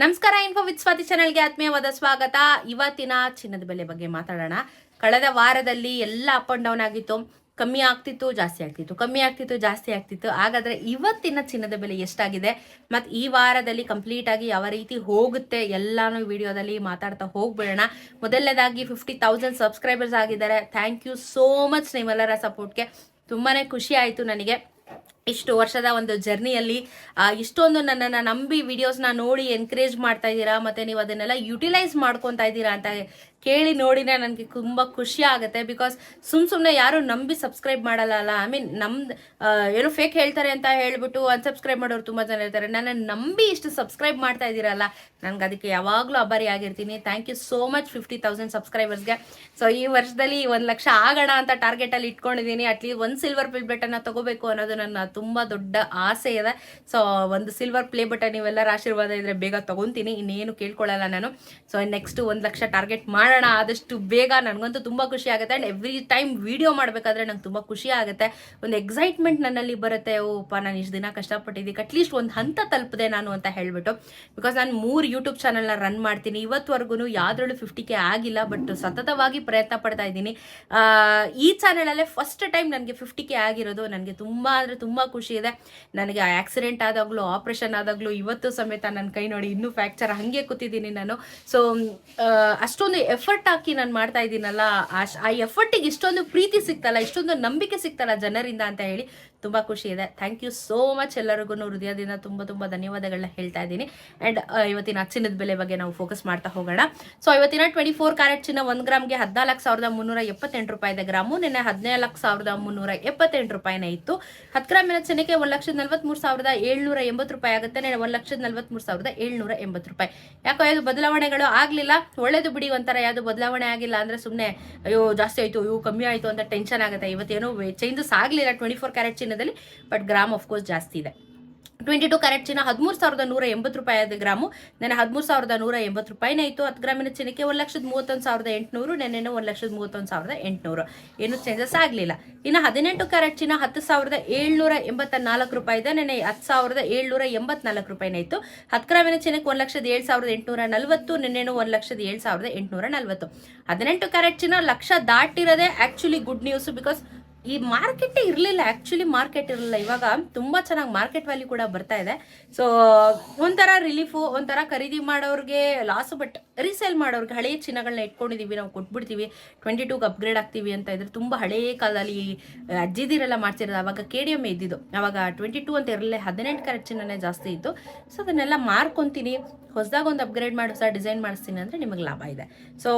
ನಮಸ್ಕಾರ. Info with Swati ಚಾನೆಲ್ಗೆ ಆತ್ಮೀಯವಾದ ಸ್ವಾಗತ. ಇವತ್ತಿನ ಚಿನ್ನದ ಬೆಲೆ ಬಗ್ಗೆ ಮಾತಾಡೋಣ. ಕಳೆದ ವಾರದಲ್ಲಿ ಎಲ್ಲ ಅಪ್ ಅಂಡ್ ಡೌನ್ ಆಗಿತ್ತು. ಕಮ್ಮಿ ಆಗ್ತಿತ್ತು, ಜಾಸ್ತಿ ಆಗ್ತಿತ್ತು, ಕಮ್ಮಿ ಆಗ್ತಿತ್ತು, ಜಾಸ್ತಿ ಆಗ್ತಿತ್ತು. ಹಾಗಾದ್ರೆ ಇವತ್ತಿನ ಚಿನ್ನದ ಬೆಲೆ ಎಷ್ಟಾಗಿದೆ ಮತ್ತು ಈ ವಾರದಲ್ಲಿ ಕಂಪ್ಲೀಟ್ ಆಗಿ ಯಾವ ರೀತಿ ಹೋಗುತ್ತೆ ಎಲ್ಲಾನು ವಿಡಿಯೋದಲ್ಲಿ ಮಾತಾಡ್ತಾ ಹೋಗ್ಬಿಡೋಣ. ಮೊದಲನೇದಾಗಿ 50,000 ಸಬ್ಸ್ಕ್ರೈಬರ್ಸ್ ಆಗಿದ್ದಾರೆ. ಥ್ಯಾಂಕ್ ಯು ಸೋ ಮಚ್ ನಿಮ್ಮೆಲ್ಲರ ಸಪೋರ್ಟ್ಗೆ. ತುಂಬಾನೇ ಖುಷಿ ಆಯಿತು ನನಗೆ. ಇಷ್ಟು ವರ್ಷದ ಒಂದು ಜರ್ನಿಯಲ್ಲಿ ಇಷ್ಟೊಂದು ನನ್ನನ್ನು ನಂಬಿ ವಿಡಿಯೋಸ್ನ ನೋಡಿ ಎನ್ಕರೇಜ್ ಮಾಡ್ತಾ ಇದ್ದೀರಾ, ಮತ್ತು ನೀವು ಅದನ್ನೆಲ್ಲ ಯುಟಿಲೈಸ್ ಮಾಡ್ಕೊತಾ ಇದ್ದೀರಾ ಅಂತ ಕೇಳಿ ನೋಡಿನೇ ನನಗೆ ತುಂಬ ಖುಷಿ ಆಗುತ್ತೆ. ಬಿಕಾಸ್ ಸುಮ್ಮನೆ ಯಾರು ನಂಬಿ ಸಬ್ಸ್ಕ್ರೈಬ್ ಮಾಡಲ್ಲ. ಐ ಮೀನ್ ನಮ್ದು ಏನೋ ಫೇಕ್ ಹೇಳ್ತಾರೆ ಅಂತ ಹೇಳ್ಬಿಟ್ಟು ಅನ್ಸಬ್ಸ್ಕ್ರೈಬ್ ಮಾಡೋರು ತುಂಬ ಜನ ಇರ್ತಾರೆ. ನನ್ನ ನಂಬಿ ಇಷ್ಟು ಸಬ್ಸ್ಕ್ರೈಬ್ ಮಾಡ್ತಾ ಇದ್ದೀರಲ್ಲ, ನನಗೆ ಅದಕ್ಕೆ ಯಾವಾಗಲೂ ಆಭಾರಿ ಆಗಿರ್ತೀನಿ. ಥ್ಯಾಂಕ್ ಯು ಸೋ ಮಚ್ 50,000 ಸಬ್ಸ್ಕ್ರೈಬರ್ಸ್ಗೆ. ಸೊ ಈ ವರ್ಷದಲ್ಲಿ 1 ಲಕ್ಷ ಆಗೋಣ ಅಂತ ಟಾರ್ಗೆಟಲ್ಲಿ ಇಟ್ಕೊಂಡಿದ್ದೀನಿ. ಅಟ್ಲೀಸ್ಟ್ 1 ಸಿಲ್ವರ್ ಪ್ಲೇ ಬಟನ್ನ ತಗೋಬೇಕು ಅನ್ನೋದು ನನ್ನ ತುಂಬ ದೊಡ್ಡ ಆಸೆ ಇದೆ. ಸೊ ಒಂದು ಸಿಲ್ವರ್ ಪ್ಲೇ ಬಟನ್ ನೀವೆಲ್ಲರ ಆಶೀರ್ವಾದ ಇದ್ರೆ ಬೇಗ ತಗೊತೀನಿ, ಇನ್ನೇನು ಕೇಳ್ಕೊಳ್ಳಲ್ಲ ನಾನು. ಸೊ ನೆಕ್ಸ್ಟ್ 1 ಲಕ್ಷ ಟಾರ್ಗೆಟ್ ಮಾಡೋಣ ಆದಷ್ಟು ಬೇಗ. ನನಗಂತೂ ತುಂಬ ಖುಷಿ ಆಗುತ್ತೆ. ಆ್ಯಂಡ್ ಎವ್ರಿ ಟೈಮ್ ವಿಡಿಯೋ ಮಾಡಬೇಕಾದ್ರೆ ನಂಗೆ ತುಂಬ ಖುಷಿ ಆಗುತ್ತೆ. ಒಂದು ಎಕ್ಸೈಟ್ಮೆಂಟ್ ನನ್ನಲ್ಲಿ ಬರುತ್ತೆ. ಓಪ್ಪ, ನಾನು ಇಷ್ಟು ದಿನ ಕಷ್ಟಪಟ್ಟಿದ್ದಕ್ಕೆ ಅಟ್ಲೀಸ್ಟ್ ಒಂದು ಹಂತ ತಲುಪಿದೆ ನಾನು ಅಂತ ಹೇಳ್ಬಿಟ್ಟು. ಬಿಕಾಸ್ ನಾನು 3 ಯೂಟ್ಯೂಬ್ ಚಾನಲ್ನ ರನ್ ಮಾಡ್ತೀನಿ. ಇವತ್ತುವರೆಗೂ ಯಾವ್ದ್ರಲ್ಲೂ 50K ಆಗಿಲ್ಲ, ಬಟ್ ಸತತವಾಗಿ ಪ್ರಯತ್ನ ಪಡ್ತಾ ಇದ್ದೀನಿ. ಈ ಚಾನಲಲ್ಲೇ ಫಸ್ಟ್ ಟೈಮ್ ನನಗೆ 50K ಆಗಿರೋದು. ನನಗೆ ತುಂಬ ಅಂದರೆ ತುಂಬ ಖುಷಿ ಇದೆ. ನನಗೆ ಆಕ್ಸಿಡೆಂಟ್ ಆದಾಗಲೂ, ಆಪ್ರೇಷನ್ ಆದಾಗಲೂ, ಇವತ್ತು ಸಮೇತ ನನ್ನ ಕೈ ನೋಡಿ ಇನ್ನೂ ಫ್ರ್ಯಾಕ್ಚರ್ ಹಾಗೆ ಕೂತಿದ್ದೀನಿ ನಾನು. ಸೊ ಅಷ್ಟೊಂದು ಎಫರ್ಟ್ ಹಾಕಿ ನಾನು ಮಾಡ್ತಾ ಇದ್ದೀನಲ್ಲ, ಆ ಎಫರ್ಟಿಗೆ ಇಷ್ಟೊಂದು ಪ್ರೀತಿ ಸಿಗ್ತಲ್ಲ, ಇಷ್ಟೊಂದು ನಂಬಿಕೆ ಸಿಗ್ತಲ್ಲ ಜನರಿಂದ ಅಂತ ಹೇಳಿ ತುಂಬ ಖುಷಿ ಇದೆ. ಥ್ಯಾಂಕ್ ಯು ಸೋ ಮಚ್ ಎಲ್ಲರಿಗೂ ಹೃದಯದಿಂದ ತುಂಬ ತುಂಬ ಧನ್ಯವಾದಗಳನ್ನ ಹೇಳ್ತಾ ಇದ್ದೀನಿ. ಆ್ಯಂಡ್ ಇವತ್ತಿನ ಚಿನ್ನದ ಬೆಲೆ ಬಗ್ಗೆ ನಾವು ಫೋಕಸ್ ಮಾಡ್ತಾ ಹೋಗೋಣ. ಸೊ ಇವತ್ತಿನ 24 ಕ್ಯಾರೆಟ್ ಚಿನ್ನ 1 ಗ್ರಾಮ್ಗೆ 14,378 ರೂಪಾಯಿ ಇದೆ ಗ್ರಾಮು. ನಿನ್ನೆ 14,378 ರೂಪಾಯಿನೇ ಇತ್ತು. 10 ಗ್ರಾಮಿನ ಚಿನ್ನಕ್ಕೆ 1,43,780 ರೂಪಾಯಿ ಆಗುತ್ತೆ. ನಿನ್ನೆ 1,43,780 ರೂಪಾಯಿ. ಯಾಕೋ ಯಾವುದು ಬದಲಾವಣೆಗಳು ಆಗಲಿಲ್ಲ. ಒಳ್ಳೇದು ಬಿಡಿ, ಒಂಥರ ಯಾವುದು ಬದಲಾವಣೆ ಆಗಿಲ್ಲ ಅಂದರೆ ಸುಮ್ಮನೆ ಅಯ್ಯೋ ಜಾಸ್ತಿ ಆಯಿತು, ಅಯ್ಯೋ ಕಮ್ಮಿ ಆಯಿತು ಅಂತ ಟೆನ್ಷನ್ ಆಗುತ್ತೆ. ಇವತ್ತೇನೋ ಚೇಂಜಸ್ ಆಗಲಿಲ್ಲ 24 ಕ್ಯಾರೆಟ್ ಚಿನ್ನದಲ್ಲಿ, ಬಟ್ ಗ್ರಾಮ್ ಆಫ್ಕೋರ್ಸ್ ಜಾಸ್ತಿ ಇದೆ. 22 ಕ್ಯಾರೆಟ್ ಚಿನ್ನ 13,180 ರೂಪಾಯಿ ಆದ ಗ್ರಾಮು. ನೆನೆ 13,180 ರೂಪಾಯಿನೇ ಇತ್ತು. 10 ಗ್ರಾಮಿನ ಚಿನ್ನಕ್ಕೆ 1,31,800, ನೆನ್ನೆನೂ 1,31,800. ಏನು ಚೇಂಜಸ್ ಆಗಲಿಲ್ಲ. ಇನ್ನು 18 ಕ್ಯಾರೆಟ್ ಚಿನ್ನ 10,784 ರೂಪಾಯಿ ಇದೆ. ನೆನೆ 10,784 ರೂಪಾಯಿನೇ ಇತ್ತು. 10 ಗ್ರಾಮಿನ ಚಿನ್ನಕ್ಕೆ 1,07,840, ನೆನ್ನೆನೂ 1,07,840. 18 ಕ್ಯಾರೆಟ್ ಚಿನ್ನ ಲಕ್ಷ ದಾಟಿರೋದೇ ಆ್ಯಕ್ಚುಲಿ ಗುಡ್ ನ್ಯೂಸು. ಬಿಕಾಸ್ ಈ ಮಾರ್ಕೆಟೇ ಇರಲಿಲ್ಲ, ಆ್ಯಕ್ಚುಲಿ ಮಾರ್ಕೆಟ್ ಇರಲಿಲ್ಲ. ಇವಾಗ ತುಂಬ ಚೆನ್ನಾಗಿ ಮಾರ್ಕೆಟ್ ವ್ಯಾಲ್ಯೂ ಕೂಡ ಬರ್ತಾ ಇದೆ. ಸೊ ಒಂಥರ ರಿಲೀಫು, ಒಂಥರ ಖರೀದಿ ಮಾಡೋರಿಗೆ ಲಾಸು, ಬಟ್ ರೀಸೇಲ್ ಮಾಡೋರಿಗೆ ಹಳೆಯ ಚಿನ್ನಗಳನ್ನ ಇಟ್ಕೊಂಡಿದ್ದೀವಿ ನಾವು, ಕೊಟ್ಬಿಡ್ತೀವಿ 22ಗೆ ಅಪ್ಗ್ರೇಡ್ ಆಗ್ತೀವಿ ಅಂತ ಇದ್ರೆ. ತುಂಬ ಹಳೆಯ ಕಾಲದಲ್ಲಿ ಅಜ್ಜಿದಿರೆಲ್ಲ ಮಾಡ್ತಿರೋದು. ಆವಾಗ KDM ಇದ್ದಿದ್ದು, ಆವಾಗ 22 ಅಂತ ಇರಲಿಲ್ಲ, 18 ಕ್ಯಾರೆಟ್ ಚಿನ್ನನೇ ಜಾಸ್ತಿ ಇತ್ತು. ಸೊ ಅದನ್ನೆಲ್ಲ ಮಾರ್ಕೊತೀನಿ, ಹೊಸದಾಗ ಒಂದು ಅಪ್ಗ್ರೇಡ್ ಮಾಡಿ ಹೊಸ ಡಿಸೈನ್ ಮಾಡಿಸ್ತೀನಿ ಅಂದರೆ ನಿಮಗೆ ಲಾಭ ಇದೆ. ಸೊ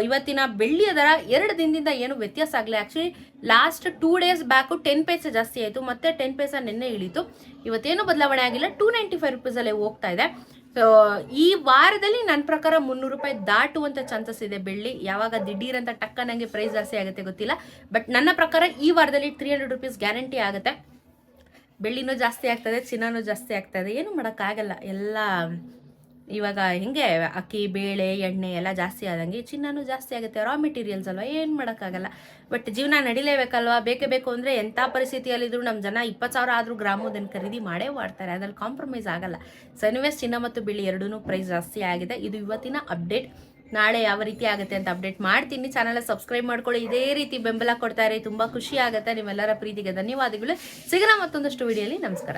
ಇವತ್ತಿನ ಬೆಳ್ಳಿಯ ದರ 2 ದಿನದಿಂದ ಏನು ವ್ಯತ್ಯಾಸ ಆಗಲಿ. ಆ್ಯಕ್ಚುಲಿ ಲಾಸ್ಟ್ 2 ಡೇಸ್ ಬ್ಯಾಕು 10 ಪೈಸೆ ಜಾಸ್ತಿ ಆಯಿತು, ಮತ್ತೆ 10 ಪೈಸೆ ನಿನ್ನೆ ಇಳಿತು. ಇವತ್ತೇನು ಬದಲಾವಣೆ ಆಗಿಲ್ಲ, 295 ರೂಪೀಸಲ್ಲೇ ಹೋಗ್ತಾ ಇದೆ. ಸೊ ಈ ವಾರದಲ್ಲಿ ನನ್ನ ಪ್ರಕಾರ 300 ರೂಪಾಯಿ ದಾಟುವಂಥ ಚಾನ್ಸಸ್ ಇದೆ ಬೆಳ್ಳಿ. ಯಾವಾಗ ದಿಢೀರಂತ ಟಕ್ಕ ನನಗೆ ಪ್ರೈಸ್ ಜಾಸ್ತಿ ಆಗುತ್ತೆ ಗೊತ್ತಿಲ್ಲ, ಬಟ್ ನನ್ನ ಪ್ರಕಾರ ಈ ವಾರದಲ್ಲಿ 300 ರೂಪೀಸ್ ಗ್ಯಾರಂಟಿ ಆಗುತ್ತೆ. ಬೆಳ್ಳಿನೂ ಜಾಸ್ತಿ ಆಗ್ತದೆ, ಚಿನ್ನನೂ ಜಾಸ್ತಿ ಆಗ್ತದೆ, ಏನು ಮಾಡೋಕ್ಕಾಗಲ್ಲ. ಎಲ್ಲ ಇವಾಗ ಹಿಂಗೆ ಅಕ್ಕಿ, ಬೇಳೆ, ಎಣ್ಣೆ ಎಲ್ಲ ಜಾಸ್ತಿ ಆದಂಗೆ ಚಿನ್ನನೂ ಜಾಸ್ತಿ ಆಗುತ್ತೆ. ರಾ ಮೆಟೀರಿಯಲ್ಸ್ ಅಲ್ವಾ, ಏನು ಮಾಡೋಕ್ಕಾಗಲ್ಲ. ಬಟ್ ಜೀವನ ನಡಿಲೇಬೇಕಲ್ವಾ, ಬೇಕೇ ಬೇಕು ಅಂದರೆ ಎಂಥ ಪರಿಸ್ಥಿತಿಯಲ್ಲಿದ್ದರೂ ನಮ್ಮ ಜನ 20,000 ಆದರೂ ಗ್ರಾಮು ಅದನ್ನು ಖರೀದಿ ಮಾಡೇ ಮಾಡ್ತಾರೆ. ಅದ್ರಲ್ಲಿ ಕಾಂಪ್ರಮೈಸ್ ಆಗಲ್ಲ. ಸೊ ಎನಿವೇಸ್ ಚಿನ್ನ ಮತ್ತು ಬೆಳ್ಳಿ ಎರಡೂ ಪ್ರೈಸ್ ಜಾಸ್ತಿ ಆಗಿದೆ. ಇದು ಇವತ್ತಿನ ಅಪ್ಡೇಟ್. ನಾಳೆ ಯಾವ ರೀತಿ ಆಗುತ್ತೆ ಅಂತ ಅಪ್ಡೇಟ್ ಮಾಡ್ತೀನಿ. ಚಾನಲ್ ಸಬ್ಸ್ಕ್ರೈಬ್ ಮಾಡ್ಕೊಳ್ಳಿ, ಇದೇ ರೀತಿ ಬೆಂಬಲ ಕೊಡ್ತಾರೆ, ತುಂಬ ಖುಷಿ ಆಗುತ್ತೆ. ನಿಮ್ಮೆಲ್ಲರ ಪ್ರೀತಿಗೆ ಧನ್ಯವಾದಗಳು. ಸಿಗೋಣ ಮತ್ತೊಂದಷ್ಟು ವಿಡಿಯೋಲಿ. ನಮಸ್ಕಾರ.